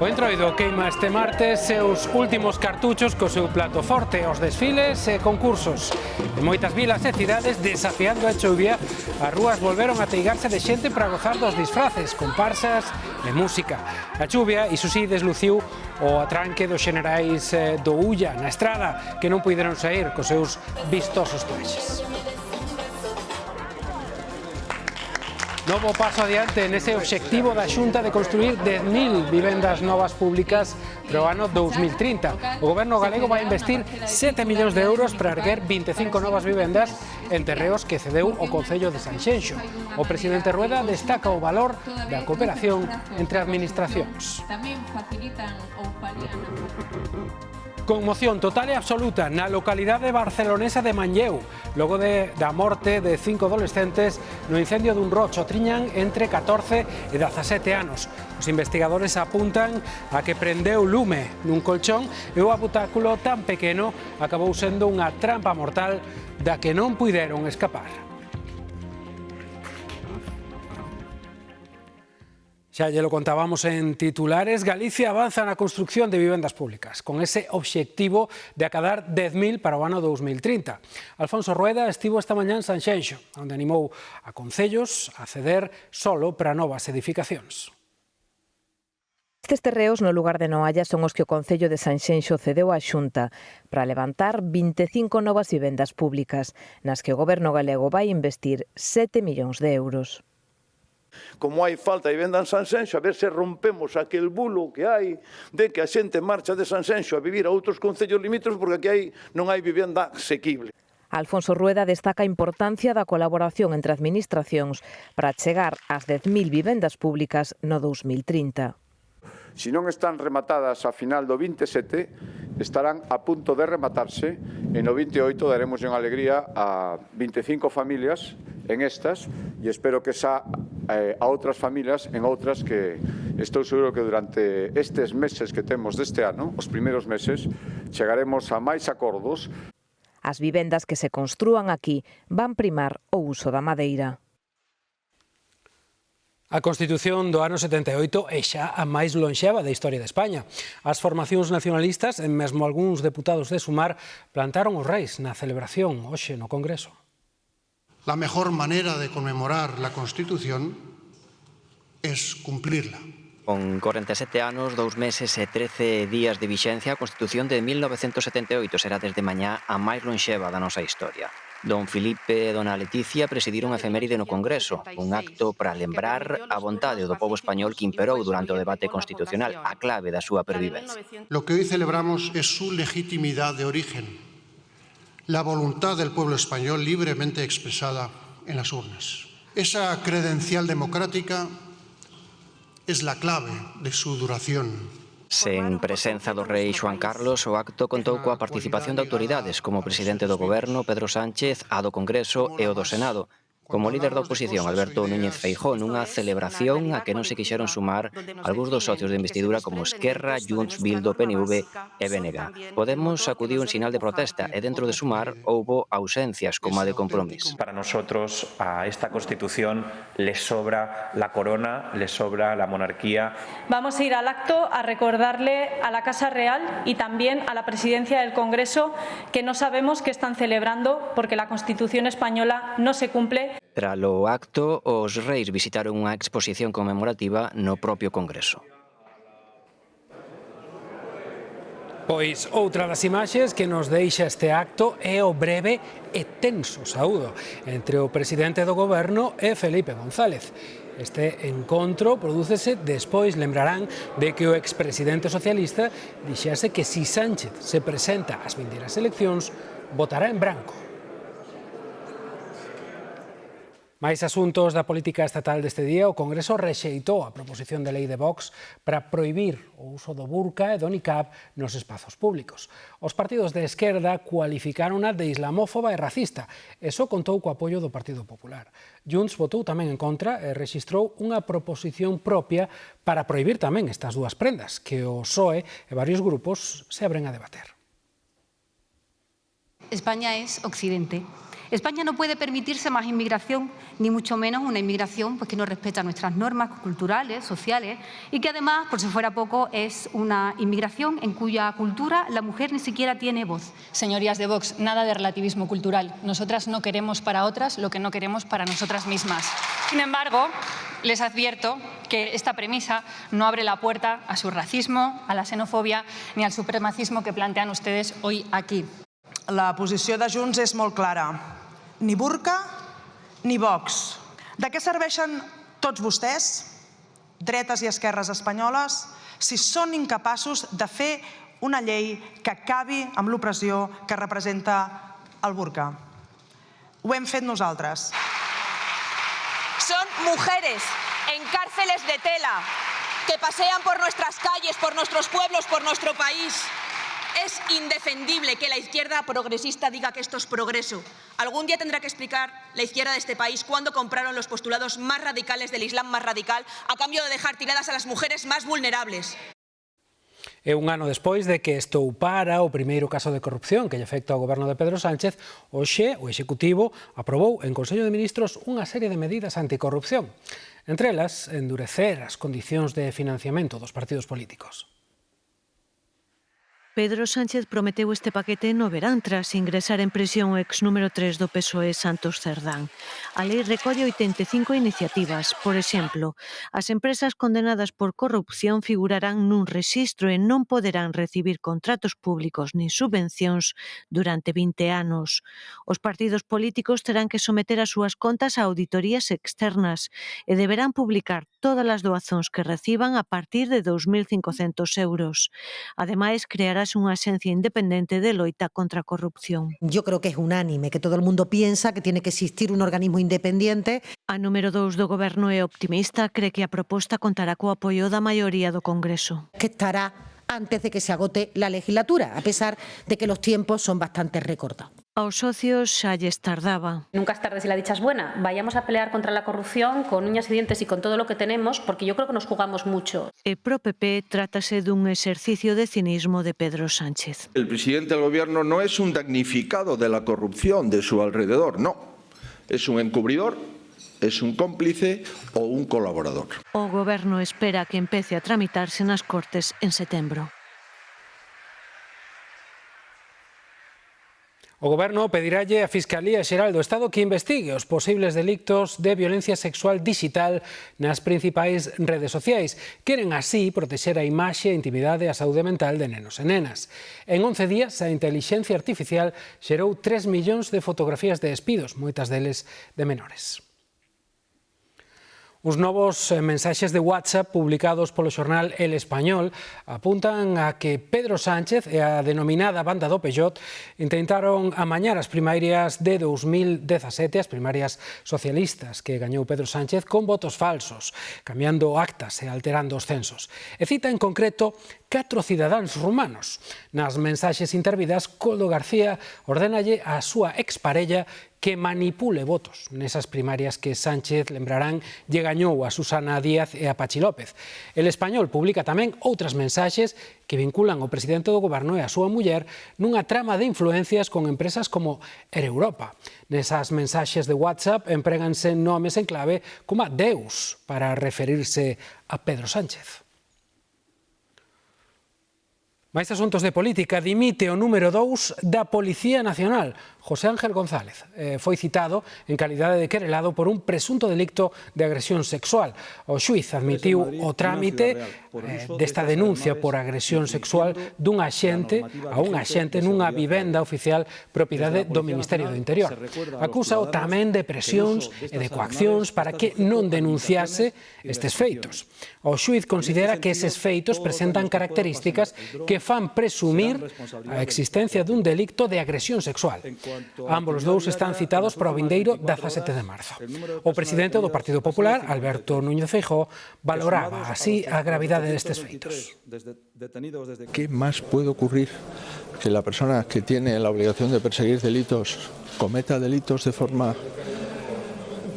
O Entroido queima este martes seus últimos cartuchos co seu plato forte, os desfiles e concursos. En moitas vilas e cidades, desafiando a chuvia, as rúas volveron a teigarse de xente para gozar dos disfraces, comparsas e música. A chuvia, iso sí, desluciu o atranque dos xenerais do Ulla na estrada, que non puideron sair cos seus vistosos traxes. Novo paso adiante nese obxectivo da Xunta de construir 10.000 vivendas novas públicas para o ano 2030. O goberno galego vai investir 7 millóns de euros para erguer 25 novas vivendas en terreos que cedeu o Concello de Sanxenxo. O presidente Rueda destaca o valor da cooperación entre administracións. Conmoción total e absoluta na localidade barcelonesa de Manlleu, logo da morte de 5 adolescentes no incendio dun rocho. Triñan entre 14 e 17 anos. Os investigadores apuntan a que prendeu lume nun colchón e o habitáculo tan pequeno acabou sendo unha trampa mortal da que non puideron escapar. Xa lle lo contábamos en titulares, Galicia avanza na construcción de vivendas públicas, con ese obxectivo de acadar 10.000 para o ano 2030. Alfonso Rueda estivo esta mañá en Sanxenxo, onde animou a concellos a ceder solo para novas edificacións. Estes terreos no lugar de Noalla son os que o Concello de Sanxenxo cedeu á Xunta para levantar 25 novas vivendas públicas, nas que o Goberno galego vai investir 7 millóns de euros. Como hai falta de vivenda en Sanxenxo, a ver se rompemos aquel bulo que hai de que a xente marcha de Sanxenxo a vivir a outros concellos limítrofes porque aquí non hai vivenda asequible. Alfonso Rueda destaca a importancia da colaboración entre administracións para chegar ás 10.000 vivendas públicas no 2030. Se non están rematadas a final do 27, estarán a punto de rematarse e no 28 daremos unha alegría a 25 familias en estas e espero que xa a outras familias en outras que estou seguro que durante estes meses que temos deste ano, os primeiros meses, chegaremos a máis acordos. As vivendas que se construan aquí van primar o uso da madeira. A Constitución do ano 78 é xa a máis lonxeva da historia de España. As formacións nacionalistas, e mesmo algúns deputados de Sumar, plantaron os reis na celebración hoxe no Congreso. La mejor manera de conmemorar la Constitución es cumplirla. Con 47 anos, 2 meses e 13 días de vixencia, a Constitución de 1978 será desde mañá a máis lonxeva da nosa historia. Don Filipe e dona Leticia presidiron a efeméride no Congreso, un acto para lembrar a vontade do pobo español que imperou durante o debate constitucional, a clave da súa pervivencia. Lo que hoy celebramos es su legitimidad de origen, la voluntad del pueblo español libremente expresada en las urnas. Esa credencial democrática es la clave de su duración. Sen presenza do rei Xoán Carlos, o acto contou coa participación de autoridades como o presidente do Goberno, Pedro Sánchez, a do Congreso e o do Senado. Como líder da oposición, Alberto Núñez Feijóo, nunha celebración a que non se quixeron sumar algúns dos socios de investidura como Esquerra, Junts, Bildu, PNV e BNG. Podemos acudiu en sinal de protesta e dentro de Sumar houbo ausencias como a de Compromís. Para nosotros a esta Constitución le sobra la corona, le sobra la monarquía. Vamos a ir al acto a recordarle a la Casa Real y también a la Presidencia del Congreso que no sabemos qué están celebrando porque la Constitución española no se cumple. Tralo acto, os reis visitaron unha exposición conmemorativa no propio Congreso. Pois outra das imaxes que nos deixa este acto é o breve e tenso saúdo entre o presidente do Goberno e Felipe González. Este encontro prodúcese despois, lembrarán, de que o expresidente socialista dixase que si Sánchez se presenta ás vindeiras eleccións, votará en branco. Máis asuntos da política estatal deste día, o Congreso rexeitou a proposición de lei de Vox para prohibir o uso do burka e do niqab nos espazos públicos. Os partidos de esquerda cualificárona de islamófoba e racista, e só contou co apoio do Partido Popular. Junts votou tamén en contra e rexistrou unha proposición propia para prohibir tamén estas dúas prendas, que o PSOE e varios grupos se abren a debater. España es Occidente. España no puede permitirse más inmigración, ni mucho menos una inmigración que no respeta nuestras normas culturales, sociales, y que además, por si fuera poco, es una inmigración en cuya cultura la mujer ni siquiera tiene voz. Señorías de Vox, nada de relativismo cultural. Nosotras no queremos para otras lo que no queremos para nosotras mismas. Sin embargo, les advierto que esta premisa no abre la puerta a su racismo, a la xenofobia ni al supremacismo que plantean ustedes hoy aquí. La posició de Junts és molt clara. Ni burca ni Vox. De què serveixen tots vostès, dretes i esquerres espanyoles, si són incapaços de fer una llei que acabi amb l'opressió que representa el burca? Ho hem fet nosaltres. Son mujeres en cárceles de tela que pasean por nuestras calles, por nuestros pueblos, por nuestro país. Es indefendible que la izquierda progresista diga que esto es progreso. Algún día tendrá que explicar la izquierda de este país cuándo compraron los postulados más radicales del Islam más radical a cambio de dejar tiradas a las mujeres más vulnerables. E un ano despois de que estoupara o primeiro caso de corrupción que lle afecta ao goberno de Pedro Sánchez, hoxe o Executivo aprobou en Consello de Ministros unha serie de medidas anticorrupción. Entre elas, endurecer as condicións de financiamento dos partidos políticos. Pedro Sánchez prometeu este paquete no verán tras ingresar en prisión o ex número 3 do PSOE Santos Cerdán. A lei recolle 85 iniciativas. Por exemplo, as empresas condenadas por corrupción figurarán nun rexistro e non poderán recibir contratos públicos nin subvencións durante 20 anos. Os partidos políticos terán que someter as súas contas a auditorías externas e deberán publicar todas as doazóns que reciban a partir de 2.500 euros. Ademais, creará unha axencia independente de loita contra a corrupción. Yo creo que es unánime, que todo el mundo piensa que tiene que existir un organismo independiente. A número 2 do Goberno é optimista, cree que a proposta contará co apoio da maioría do Congreso. Que estará antes de que se agote la legislatura, a pesar de que los tiempos son bastante recortados. Aos socios xa lles tardaba. Nunca es tarde si la dicha es buena. Vayamos a pelear contra la corrupción con uñas y dientes y con todo lo que tenemos, porque yo creo que nos jugamos mucho. E pro PP trátase dun exercicio de cinismo de Pedro Sánchez. El presidente del gobierno no es un damnificado de la corrupción de su alrededor, no. Es un encubridor, es un cómplice o un colaborador. O goberno espera que empece a tramitarse nas Cortes en setembro. O Goberno pedirálle á Fiscalía Xeral do Estado que investigue os posibles delictos de violencia sexual digital nas principais redes sociais. Queren así protexer a imaxe, a intimidade e a saúde mental de nenos e nenas. En 11 días, a intelixencia artificial xerou 3 millóns de fotografías de despidos, moitas deles de menores. Os novos mensaxes de WhatsApp publicados polo xornal El Español apuntan a que Pedro Sánchez e a denominada banda do Pellot intentaron amañar as primarias de 2017, as primarias socialistas que gañou Pedro Sánchez con votos falsos, cambiando actas e alterando os censos. E cita en concreto 4 cidadáns rumanos. Nas mensaxes intervidas, Koldo García ordénalle á súa exparella que manipule votos nesas primarias que Sánchez, lembrarán, lle gañou a Susana Díaz e a Pachi López. El Español publica tamén outras mensaxes que vinculan o presidente do goberno e a súa muller nunha trama de influencias con empresas como Ereuropa. Nesas mensaxes de WhatsApp empréganse nomes en clave como Deus para referirse a Pedro Sánchez. Máis asuntos de política, dimite o número 2 da Policía Nacional. José Ángel González foi citado en calidade de querelado por un presunto delicto de agresión sexual. O xuiz admitiu o trámite desta denuncia por agresión sexual dun axente a un axente nunha vivenda oficial propiedade do Ministerio do Interior. Acúsao tamén de presións e de coaccións para que non denunciase estes feitos. O xuiz considera que eses feitos presentan características que fan presumir a existencia dun delicto de agresión sexual. Ambos os dous están citados para o vindeiro 17 de marzo. O presidente do Partido Popular, Alberto Núñez Feijóo, valoraba así a gravidade destes feitos. ¿Qué más puede ocurrir que la persona que tiene la obligación de perseguir delitos cometa delitos de forma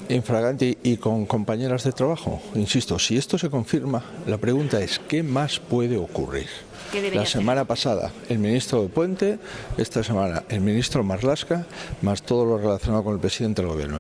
infragante y con compañeras de trabajo. Insisto, si esto se confirma, la pregunta es ¿qué más puede ocurrir? La semana pasada el ministro de Puente, esta semana el ministro Marlaska, más todo lo relacionado con el presidente del Gobierno.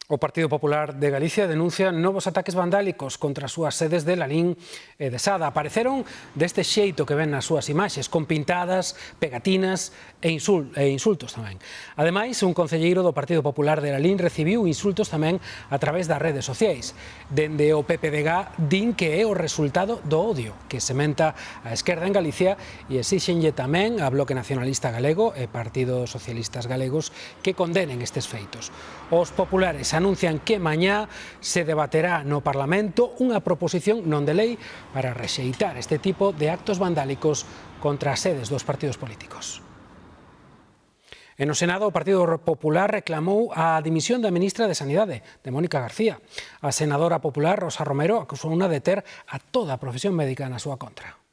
O Partido Popular de Galicia denuncia novos ataques vandálicos contra as súas sedes de Lalín e de Sada. Apareceron deste xeito que ven nas súas imaxes, con pintadas, pegatinas e insultos tamén. Ademais, un concelleiro do Partido Popular de Lalín recibiu insultos tamén a través das redes sociais. Dende o PPDG din que é o resultado do odio que sementa a esquerda en Galicia e exíxenlle tamén a Bloque Nacionalista Galego e Partidos Socialistas Galegos que condenen estes feitos. Os populares anuncian que mañá se debaterá no Parlamento unha proposición non de lei para rexeitar este tipo de actos vandálicos contra as sedes dos partidos políticos. E no Senado, o Partido Popular reclamou a dimisión da ministra de Sanidade, de Mónica García. A senadora popular Rosa Romero acusouna de ter a toda a profesión médica na súa contra.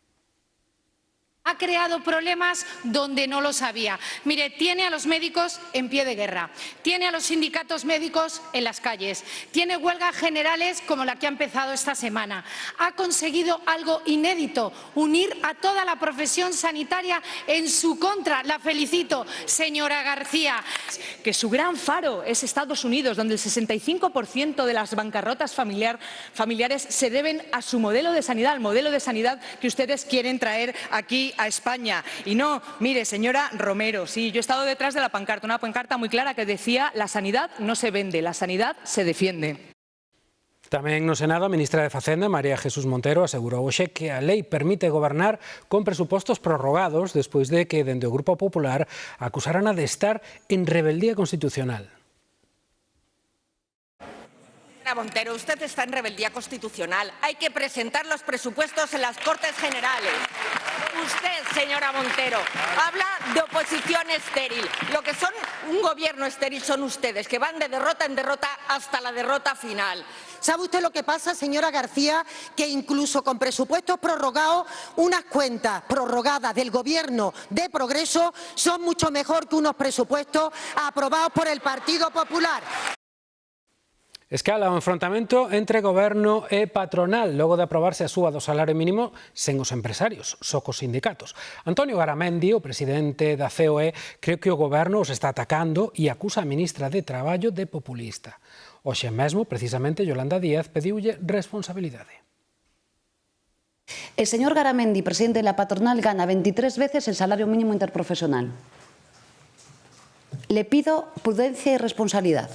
Ha creado problemas donde no los había. Mire, tiene a los médicos en pie de guerra, tiene a los sindicatos médicos en las calles, tiene huelgas generales como la que ha empezado esta semana. Ha conseguido algo inédito, unir a toda la profesión sanitaria en su contra. La felicito, señora García. Que su gran faro es Estados Unidos, donde el 65% de las bancarrotas familiares se deben a su modelo de sanidad, al modelo de sanidad que ustedes quieren traer aquí a España. Y no, mire, señora Romero, sí, yo he estado detrás de la pancarta, una pancarta muy clara que decía: la sanidad no se vende, la sanidad se defiende. Tamén no Senado, a ministra de Facenda, María Jesús Montero, asegurou hoxe que a lei permite gobernar con presupostos prorrogados despois de que, dende o Grupo Popular, acusaran de estar en rebeldía constitucional. Montero, usted está en rebeldía constitucional. Hay que presentar los presupuestos en las Cortes Generales. Usted, señora Montero, habla de oposición estéril. Lo que son un gobierno estéril son ustedes, que van de derrota en derrota hasta la derrota final. ¿Sabe usted lo que pasa, señora García? Que incluso con presupuestos prorrogados, unas cuentas prorrogadas del Gobierno de Progreso son mucho mejor que unos presupuestos aprobados por el Partido Popular. Escala o enfrontamento entre goberno e patronal logo de aprobarse a súa do salario mínimo sen os empresarios, só cos sindicatos. Antonio Garamendi, o presidente da COE, cree que o goberno os está atacando e acusa a ministra de Traballo de populista. Hoxe mesmo, precisamente, Yolanda Díaz pediulle responsabilidade. El señor Garamendi, presidente de la patronal, gana 23 veces el salario mínimo interprofesional. Le pido prudencia y responsabilidad.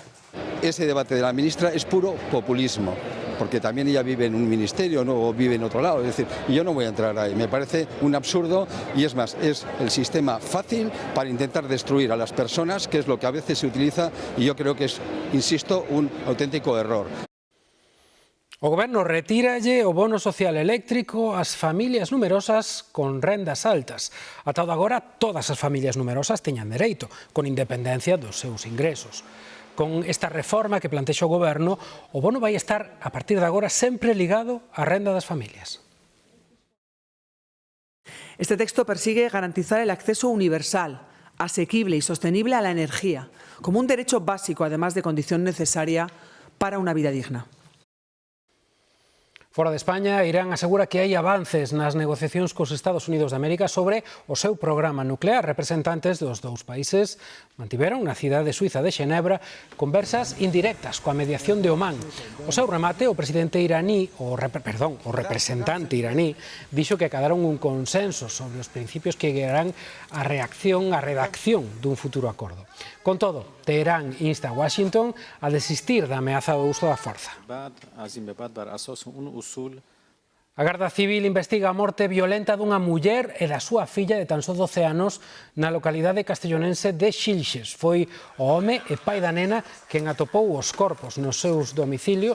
Ese debate de la ministra es puro populismo, porque también ella vive en un ministerio, no vive en otro lado. Es decir, yo no voy a entrar ahí. Me parece un absurdo y es más, es el sistema fácil para intentar destruir a las personas, que es lo que a veces se utiliza y yo creo que es, insisto, un auténtico error. O goberno retíralle o bono social eléctrico ás familias numerosas con rendas altas. Ata agora, todas as familias numerosas teñan dereito, con independencia dos seus ingresos. Con esta reforma que plantexa o goberno, o bono vai estar, a partir de agora, sempre ligado á renda das familias. Este texto persigue garantizar el acceso universal, asequible y sostenible a la energía, como un derecho básico, además de condición necesaria para una vida digna. Fora de España, Irán asegura que hai avances nas negociacións cos Estados Unidos de América sobre o seu programa nuclear. Representantes dos dous países mantiveron na cidade suiza de Xenebra conversas indirectas coa mediación de Omán. O seu remate, o representante iraní dixo que acadaron un consenso sobre os principios que guiarán a redacción dun futuro acordo. Con todo, Teherán insta a Washington a desistir da ameaza do uso da forza. A Garda Civil investiga a morte violenta dunha muller e da súa filla de tan só 12 anos na localidade castellonense de Xilxes. Foi o home e pai da nena quen atopou os corpos no seu domicilio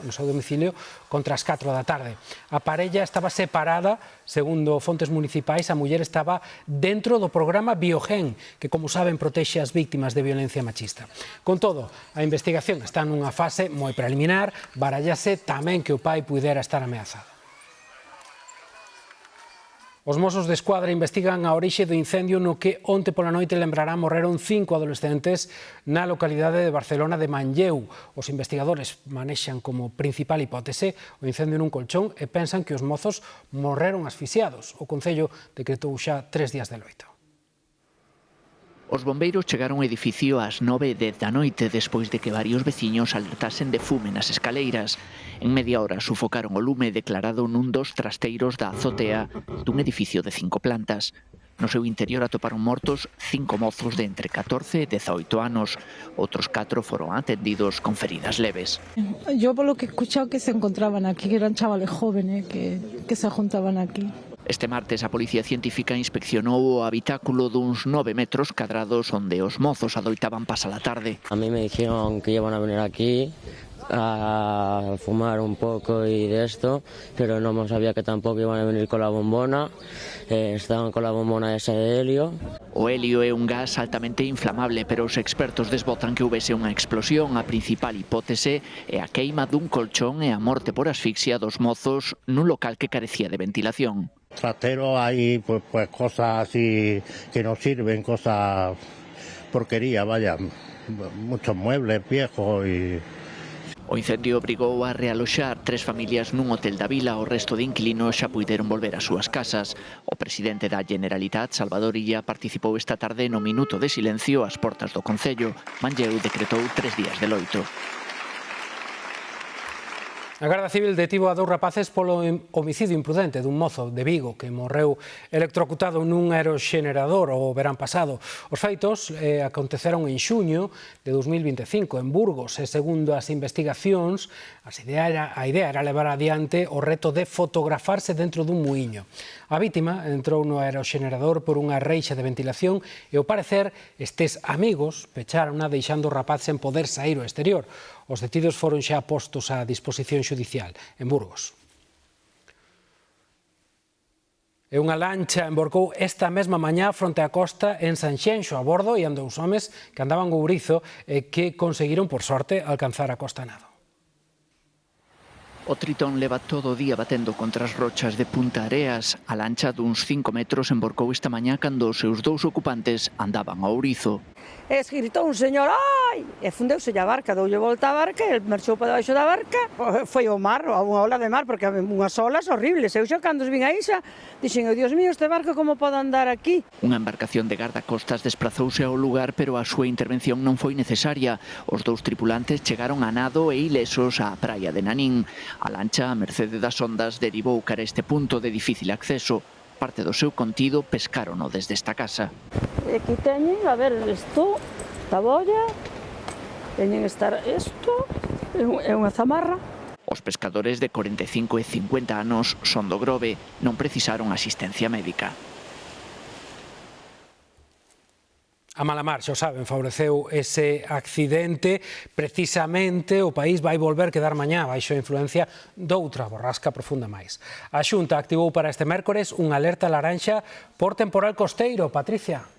contra as 4 da tarde. A parella estaba separada, segundo fontes municipais, a muller estaba dentro do programa Biogen, que, como saben, protexe as víctimas de violencia machista. Con todo, a investigación está nunha fase moi preliminar, barallase tamén que o pai pudera estar ameazado. Os Mossos de Escuadra investigan a orixe do incendio no que onte pola noite lembrará morreron 5 adolescentes na localidade de Barcelona de Manlleu. Os investigadores manexan como principal hipótese o incendio nun colchón e pensan que os mozos morreron asfixiados. O Concello decretou xa 3 días de loito. Os bombeiros chegaron ao edificio ás 9:10 da noite despois de que varios veciños alertasen de fume nas escaleiras. En media hora sufocaron o lume declarado nun dos trasteiros da azotea dun edificio de 5 plantas. No seu interior atoparon mortos 5 mozos de entre 14 e 18 anos. Outros 4 foron atendidos con feridas leves. Yo por lo que he escuchado que se encontraban aquí, que eran chavales jóvenes que se juntaban aquí. Este martes a Policía Científica inspeccionou o habitáculo duns 9 metros cadrados onde os mozos adoitaban pasar a tarde. A mí me dijeron que iban a venir aquí a fumar un poco y de esto, pero no sabía que tampoco iban a venir con la bombona. Estaban con la bombona esa de helio. O helio é un gas altamente inflamable, pero os expertos desbotan que houvese unha explosión. A principal hipótese é a queima dun colchón e a morte por asfixia dos mozos nun local que carecía de ventilación. Trastero hay pues cosas así que no sirven, cosas porquería, vaya, muchos muebles viejos y... O incendio obrigou a realoxar 3 familias nun hotel da vila. O resto de inquilinos xa puideron volver ás súas casas. O presidente da Generalitat, Salvador Illa, participou esta tarde no minuto de silencio ás portas do Concello. Manlleu decretou 3 días de loito. A Garda Civil detivo a 2 rapaces polo homicidio imprudente dun mozo de Vigo que morreu electrocutado nun aeroxenerador o verán pasado. Os feitos aconteceron en xuño de 2025 en Burgos e, segundo as investigacións, a idea era levar adiante o reto de fotografarse dentro dun muiño. A vítima entrou no aeroxenerador por unha reixa de ventilación e, ao parecer, estes amigos pecharona deixando o rapaz sen poder sair ao exterior. Os detidos foron xa postos á disposición xudicial en Burgos. E unha lancha emborcou esta mesma mañá fronte á costa en Sanxenxo. A bordo ian 2 homes que andaban ao ourizo e que conseguiron, por sorte, alcanzar a costa a nado. O Tritón leva todo o día batendo contra as rochas de Punta Areas. A lancha duns 5 metros emborcou esta mañá cando os seus 2 ocupantes andaban ao ourizo. E gritou un señor, ai! E fundeuse a barca, doulle volta a barca, e marchou para debaixo da barca. Foi ao mar, a unha ola de mar, porque había unhas olas horribles. Eu xa cando vin aí xa, dixen, oh, Dios mío, este barco como pode andar aquí? Unha embarcación de gardacostas desprazouse ao lugar, pero a súa intervención non foi necesaria. Os 2 tripulantes chegaron a nado e ilesos á praia de Nanín. A lancha, a mercede das ondas, derivou cara a este punto de difícil acceso. Parte do seu contido pescarono desde esta casa. E aquí teñen, a ver, isto, esta bolla, teñen isto, é unha zamarra. Os pescadores de 45 e 50 anos son do Grove, non precisaron asistencia médica. A mala mar, xa o saben, favoreceu ese accidente. Precisamente o país vai volver quedar mañá baixo a influencia doutra borrasca profunda máis. A Xunta activou para este mércores unha alerta laranxa por temporal costeiro. Patricia.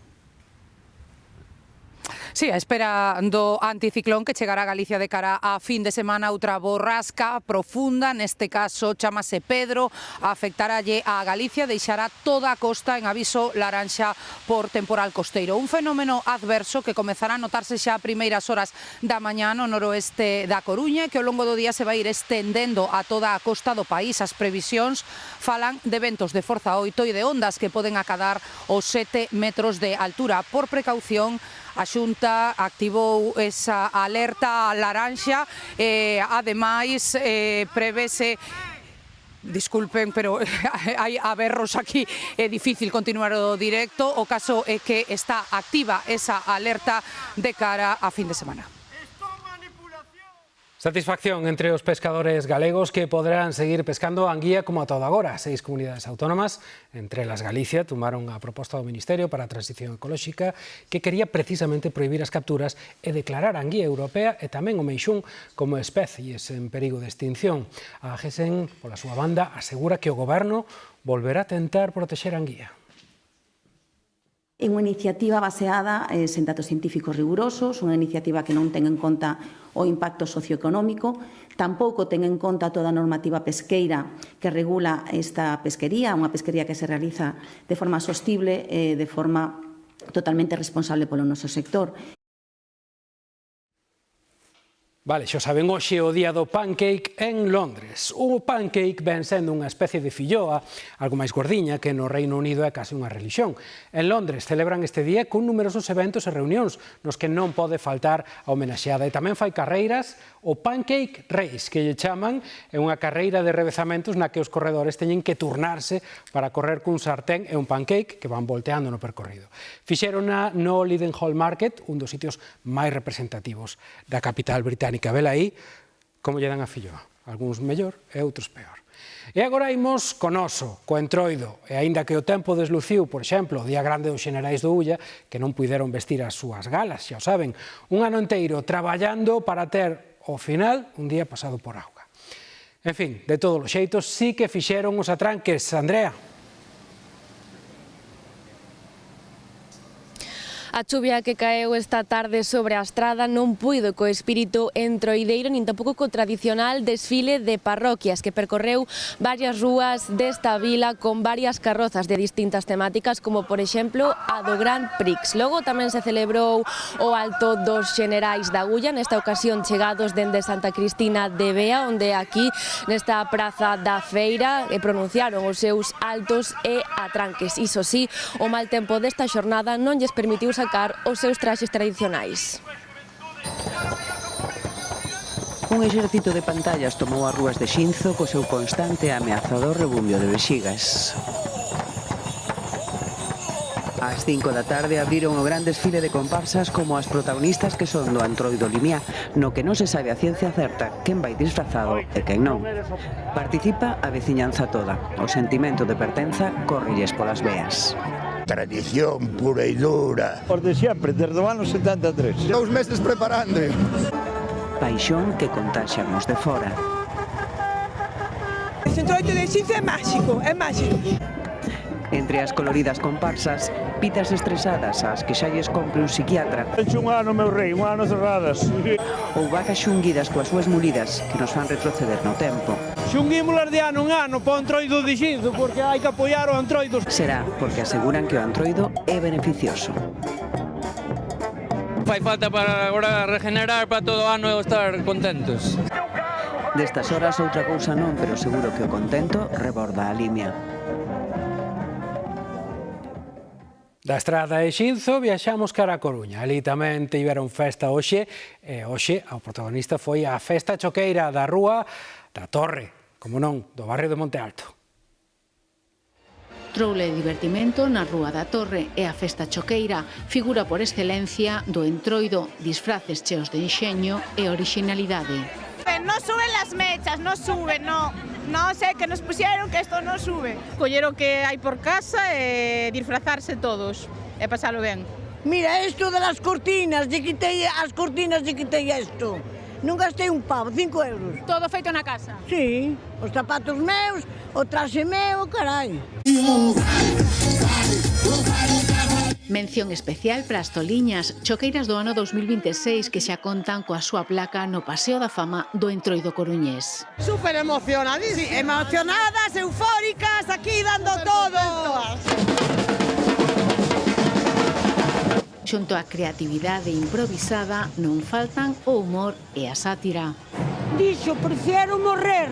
Sí, a espera do anticiclón que chegará a Galicia de cara a fin de semana, outra borrasca profunda, neste caso chamase Pedro, afectaralle a Galicia, deixará toda a costa en aviso laranxa por temporal costeiro. Un fenómeno adverso que comezará a notarse xa a primeiras horas da mañá no noroeste da Coruña, que ao longo do día se vai ir estendendo a toda a costa do país. As previsións falan de ventos de forza 8 e de ondas que poden acadar os 7 metros de altura. Por precaución, a Xunta activou esa alerta laranxa e, ademais, prevese... Disculpen, pero hai aberros aquí, é difícil continuar o directo. O caso é que está activa esa alerta de cara a fin de semana. Satisfacción entre os pescadores galegos que poderán seguir pescando anguía como a todo agora. 6 comunidades autónomas, entre elas Galicia, tomaron a proposta do Ministerio para a Transición Ecolóxica que quería precisamente prohibir as capturas e declarar a anguía europea e tamén o meixún como especies en perigo de extinción. A GESEN, pola súa banda, asegura que o Goberno volverá a tentar protexer a anguía. É unha iniciativa baseada en datos científicos rigurosos, unha iniciativa que non ten en conta o impacto socioeconómico, tampouco ten en conta toda a normativa pesqueira que regula esta pesquería, unha pesquería que se realiza de forma sostible e de forma totalmente responsable polo noso sector. Vale, xa saben, hoxe é o día do pancake en Londres. O pancake ven sendo unha especie de filloa, algo máis gordiña, que no Reino Unido é case unha religión. En Londres celebran este día con numerosos eventos e reunións nos que non pode faltar a homenaxeada. E tamén fai carreiras, o Pancake Race, que lle chaman, é unha carreira de revezamentos na que os corredores teñen que turnarse para correr cun sartén e un pancake que van volteando no percorrido. Fixerona no Leadenhall Market, un dos sitios máis representativos da capital británica. Vela aí como lle dan a filloa. Algúns mellor e outros peor. E agora imos con oso, co entroido, e aínda que o tempo desluciu, por exemplo, o día grande dos xenerais do Ulla, que non puideron vestir as súas galas, xa o saben, un ano inteiro traballando para ter, ao final, un día pasado por auga. En fin, de todos os xeitos, sí que fixeron os atranques, Andrea. A chuvia que caeu esta tarde sobre a estrada non puido co espírito entroideiro nin tampouco co tradicional desfile de parroquias que percorreu varias rúas desta vila con varias carrozas de distintas temáticas, como por exemplo a do Grand Prix. Logo tamén se celebrou o Alto dos Xenerais da Ulla, nesta ocasión chegados dende Santa Cristina de Bea, onde aquí nesta praza da feira pronunciaron os seus altos e atranques. Iso sí, o mal tempo desta xornada non lles permitiu sacar os seus traxes tradicionais. Un exército de pantallas tomou as rúas de Xinzo co seu constante e ameazador rebumbio de vexigas. Ás 5 da tarde abriron o gran desfile de comparsas como as protagonistas que son do Antroido Limia, no que non se sabe a ciencia certa quen vai disfrazado e quen non. Participa a veciñanza toda. O sentimento de pertenza córrelles polas veas. Tradición pura e dura. Por de sempre, desde o ano 73. 2 meses preparando. Paixón que contaxian os de fora. O Entroido de Xinzo é máxico, é máxico. Entre as coloridas comparsas, pitas estresadas ás que xa lles compre un psiquiatra. Enche un ano, meu rei, un ano cerradas. Ou vacas xunguidas coas súas mulidas que nos fan retroceder no tempo. Xunguímolas de ano en ano para o Entroido de Xinzo, porque hai que apoiar o Entroido. Será porque aseguran que o Entroido é beneficioso. Fai falta para agora regenerar para todo o ano e estar contentos. Destas horas outra cousa non, pero seguro que o contento reborda a Limia. Da Estrada de Xinzo viaxamos cara a Coruña. Ali tamén tiveron festa hoxe, e hoxe o protagonista foi a festa choqueira da Rúa da Torre, como non, do barrio de Monte Alto. Troule de divertimento na Rúa da Torre e a festa choqueira, figura por excelencia do Entroido, disfraces cheos de enxeño e originalidade. No suben las mechas, no suben, no sé, que nos pusieron que esto no sube. Colleron que hai por casa e disfrazarse todos e pasalo ben. Mira, esto de las cortinas, lle quitei as cortinas, lle quitei esto. Non gastei un pavo, 5 euros. Todo feito na casa? Sí, os zapatos meus, o traxe meu, carai. Mención especial para as toliñas, choqueiras do ano 2026 que xa contan coa súa placa no Paseo da Fama do Entroido coruñés. Súper emocionadas, sí, emocionadas, eufóricas, aquí dando todo. Xunto á creatividade improvisada non faltan o humor e a sátira. Dixo, prefiero morrer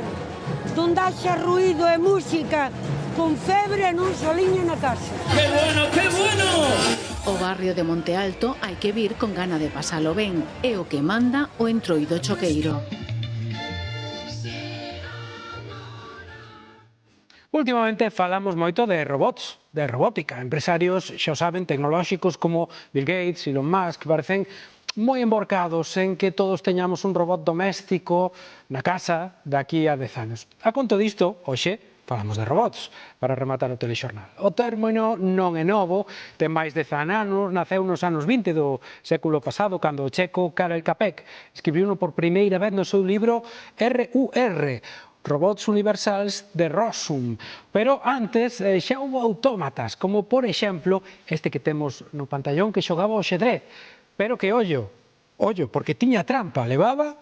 donde haxa ruído e música con febre e non soliña na casa. ¡Qué bueno, qué bueno! O barrio de Monte Alto hai que vir con gana de pasalo ben, é o que manda o Entroido choqueiro. Últimamente falamos moito de robots, de robótica. Empresarios, xa o saben, tecnolóxicos como Bill Gates, Elon Musk, parecen moi emborcados en que todos teñamos un robot doméstico na casa daqui a 10 anos. A conto disto, hoxe, falamos de robots, para rematar o telexornal. O término non é novo, ten máis de 100 anos, naceu nos anos 20 do século pasado, cando o checo Karel Čapek escribiu por primeira vez no seu libro R.U.R., robots universales de Rossum. Pero antes xa houve autómatas, como por exemplo este que temos no pantallón que xogaba o xedrez, pero que ollo, porque tiña trampa, levaba,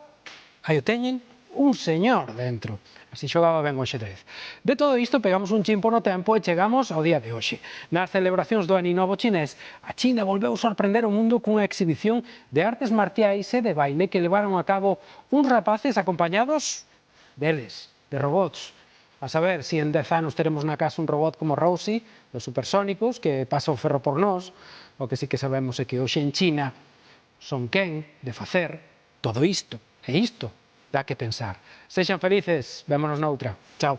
aí o teñen, un señor dentro. Así xogaba ben o xedrez. De todo isto pegamos un chimpo no tempo e chegamos ao día de hoxe. Nas celebracións do Ano Novo chinés, a China volveu sorprender o mundo cunha exhibición de artes marciais e de baile que levaron a cabo uns rapaces acompañados deles, de robots. A saber, se en 10 anos teremos na casa un robot como Rosie, dos supersónicos, que pasa o ferro por nós, o que sí que sabemos é que hoxe en China son quen de facer todo isto. E isto dá que pensar. Sexan felices, vémonos noutra. Chao.